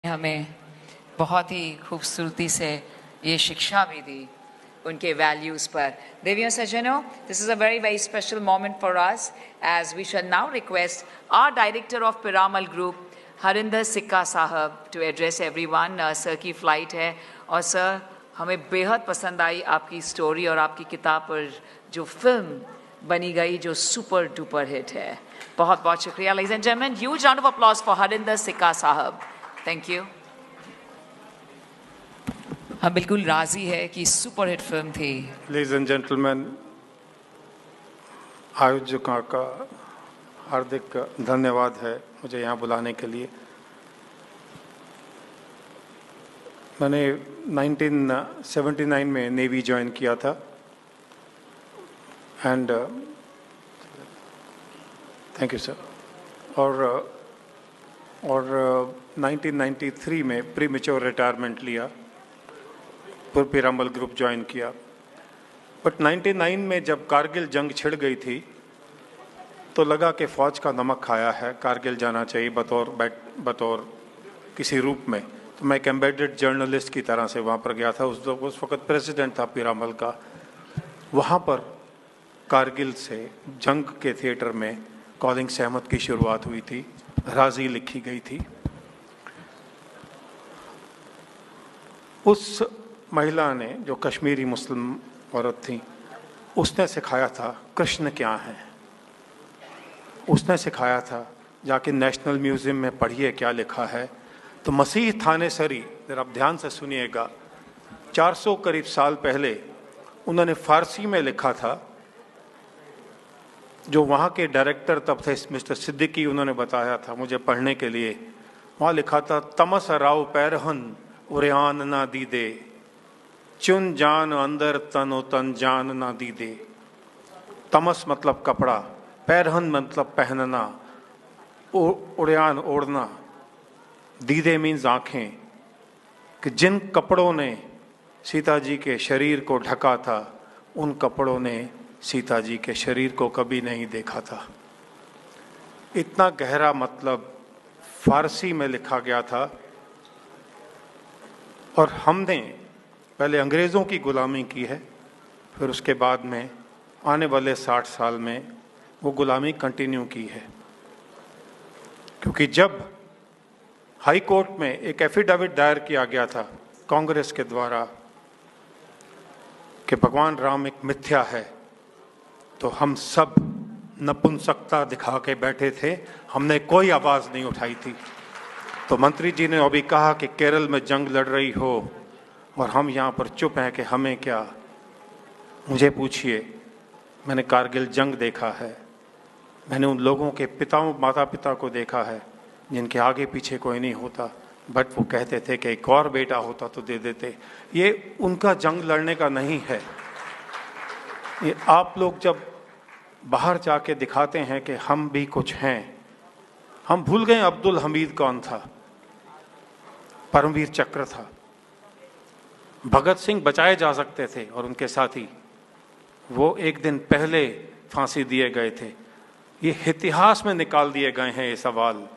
हमें बहुत ही खूबसूरती से ये शिक्षा भी दी उनके वैल्यूज़ पर। देवियों सज्जनों, this is a very special moment for us as we shall now request our director of Piramal Group, Harinder सिक्का साहब, to address everyone. सर की फ्लाइट है और सर हमें बेहद पसंद आई आपकी स्टोरी और आपकी किताब पर जो फिल्म बनी गई जो सुपर डुपर हिट है। बहुत बहुत शुक्रिया। Ladies and gentlemen, huge round of applause for Harinder सिक्का साहब। Thank you. हम बिल्कुल राजी है कि सुपर हिट फिल्म थी। लेडीज एंड जेंटलमैन, आयोजकों का हार्दिक धन्यवाद है मुझे यहाँ बुलाने के लिए। मैंने 1979 में नेवी ज्वाइन किया था एंड थैंक यू सर। और 1993 में प्री मेच्योर रिटायरमेंट लिया, फिर पिरामल ग्रुप ज्वाइन किया। बट 99 में जब कारगिल जंग छिड़ गई थी तो लगा कि फ़ौज का नमक खाया है, कारगिल जाना चाहिए बतौर किसी रूप में। तो मैं एक एम्बेडेड जर्नलिस्ट की तरह से वहाँ पर गया था। उस वक्त प्रेसिडेंट था पिरामल का। वहाँ पर कारगिल से जंग के थिएटर में कॉलिंग सहमत की शुरुआत हुई थी, राजी लिखी गई थी। उस महिला ने, जो कश्मीरी मुस्लिम औरत थी, उसने सिखाया था कृष्ण क्या है। उसने सिखाया था जाके नेशनल म्यूज़ियम में पढ़िए क्या लिखा है। तो मसीह थानेसरी, जरा आप ध्यान से सुनिएगा, 400 करीब साल पहले उन्होंने फ़ारसी में लिखा था। जो वहाँ के डायरेक्टर तब थे मिस्टर सिद्दीकी, उन्होंने बताया था मुझे पढ़ने के लिए। वहाँ लिखा था, तमस राव पैरहन उरियान ना दी दे, चुन जान अंदर तनो तन जान ना दी दे। तमस मतलब कपड़ा, पैरहन मतलब पहनना, उड़ियान ओढ़ना, दीदे मीन्स आँखें, कि जिन कपड़ों ने सीता जी के शरीर को ढका था उन कपड़ों ने सीता जी के शरीर को कभी नहीं देखा था। इतना गहरा मतलब फारसी में लिखा गया था। और हमने पहले अंग्रेज़ों की गुलामी की है, फिर उसके बाद में आने वाले 60 साल में वो गुलामी कंटिन्यू की है। क्योंकि जब हाई कोर्ट में एक एफिडेविट दायर किया गया था कांग्रेस के द्वारा कि भगवान राम एक मिथ्या है, तो हम सब नपुंसकता दिखा के बैठे थे, हमने कोई आवाज़ नहीं उठाई थी। तो मंत्री जी ने अभी कहा कि केरल में जंग लड़ रही हो और हम यहाँ पर चुप हैं कि हमें क्या। मुझे पूछिए, मैंने कारगिल जंग देखा है, मैंने उन लोगों के माता पिता को देखा है जिनके आगे पीछे कोई नहीं होता, बट वो कहते थे कि एक और बेटा होता तो दे देते। ये उनका जंग लड़ने का नहीं है। ये आप लोग जब बाहर जाके दिखाते हैं कि हम भी कुछ हैं। हम भूल गए अब्दुल हमीद कौन था, परमवीर चक्र था। भगत सिंह बचाए जा सकते थे और उनके साथी, वो एक दिन पहले फांसी दिए गए थे। ये इतिहास में निकाल दिए गए हैं ये सवाल।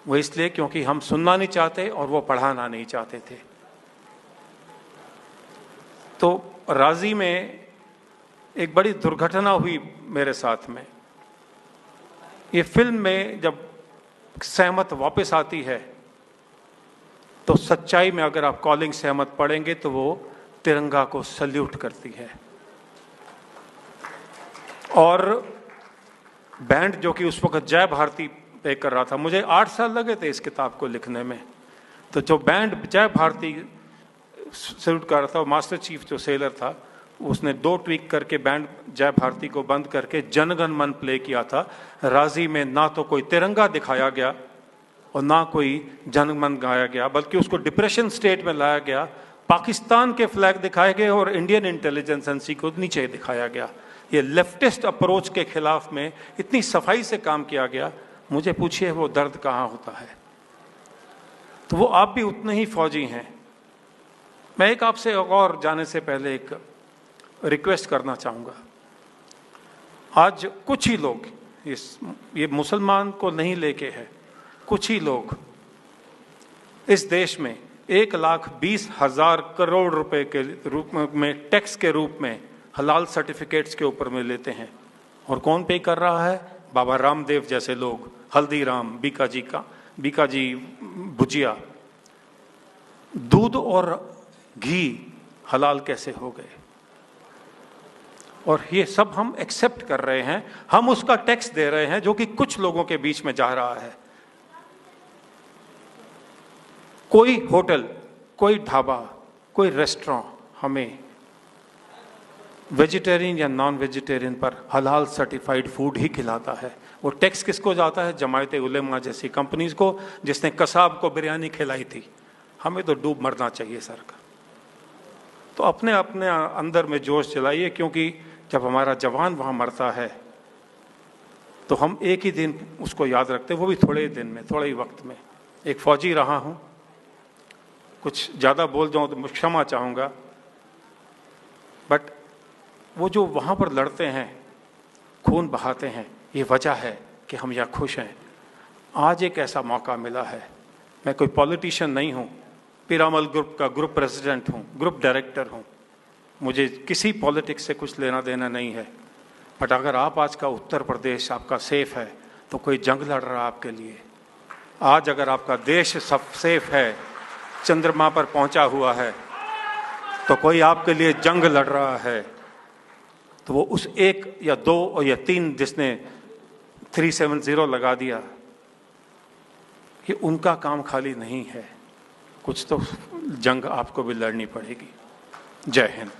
वो इसलिए क्योंकि हम सुनना नहीं चाहते और वो पढ़ाना नहीं चाहते थे। तो राजी में एक बड़ी दुर्घटना हुई मेरे साथ में। ये फिल्म में जब सहमत वापस आती है तो सच्चाई में अगर आप कॉलिंग सहमत पढ़ेंगे तो वो तिरंगा को सल्यूट करती है। और बैंड जो कि उस वक्त जय भारती पे कर रहा था, मुझे 8 साल लगे थे इस किताब को लिखने में। तो जो बैंड जय भारती सल्यूट कर रहा था, मास्टर चीफ जो सेलर था, उसने 2 ट्वीक करके बैंड जय भारती को बंद करके जनगण मन प्ले किया था। राजी में ना तो कोई तिरंगा दिखाया गया और ना कोई जनगण गाया गया, बल्कि उसको डिप्रेशन स्टेट में लाया गया। पाकिस्तान के फ्लैग दिखाए गए और इंडियन इंटेलिजेंस एजेंसी को नीचे दिखाया गया। ये लेफ्टिस्ट अप्रोच के खिलाफ में इतनी सफाई से काम किया गया। मुझे पूछिए वो दर्द कहाँ होता है। तो वो आप भी उतने ही फौजी हैं। मैं एक आपसे और जाने से पहले एक रिक्वेस्ट करना चाहूँगा। आज कुछ ही लोग, ये मुसलमान को नहीं लेके है, कुछ ही लोग इस देश में 1,20,000 करोड़ रुपए के रूप में टैक्स के रूप में हलाल सर्टिफिकेट्स के ऊपर में लेते हैं। और कौन पे कर रहा है? बाबा रामदेव जैसे लोग, हल्दीराम, बीका जी भुजिया। दूध और घी हलाल कैसे हो गए? और ये सब हम एक्सेप्ट कर रहे हैं, हम उसका टैक्स दे रहे हैं जो कि कुछ लोगों के बीच में जा रहा है। कोई होटल, कोई ढाबा, कोई रेस्टोरेंट हमें वेजिटेरियन या नॉन वेजिटेरियन पर हलाल सर्टिफाइड फूड ही खिलाता है। वो टैक्स किसको जाता है? जमायत उलेमा जैसी कंपनीज को, जिसने कसाब को बिरयानी खिलाई थी। हमें तो डूब मरना चाहिए सर का। तो अपने अपने अंदर में जोश जलाइए, क्योंकि जब हमारा जवान वहाँ मरता है तो हम एक ही दिन उसको याद रखते हैं, वो भी थोड़े ही दिन में, थोड़े ही वक्त में। एक फौजी रहा हूँ, कुछ ज़्यादा बोल जाऊँ तो क्षमा चाहूँगा, बट वो जो वहाँ पर लड़ते हैं, खून बहाते हैं, ये वजह है कि हम यहाँ खुश हैं। आज एक ऐसा मौका मिला है। मैं कोई पॉलिटिशियन नहीं हूँ, पीरामल ग्रुप का ग्रुप प्रेसिडेंट हूँ, ग्रुप डायरेक्टर हूँ, मुझे किसी पॉलिटिक्स से कुछ लेना देना नहीं है। बट अगर आप आज का उत्तर प्रदेश आपका सेफ है तो कोई जंग लड़ रहा है आपके लिए। आज अगर आपका देश सब सेफ है, चंद्रमा पर पहुंचा हुआ है, तो कोई आपके लिए जंग लड़ रहा है, तो वो उस 1 या 2 या 3 जिसने 370 लगा दिया, कि उनका काम खाली नहीं है। कुछ तो जंग आपको भी लड़नी पड़ेगी। जय हिंद।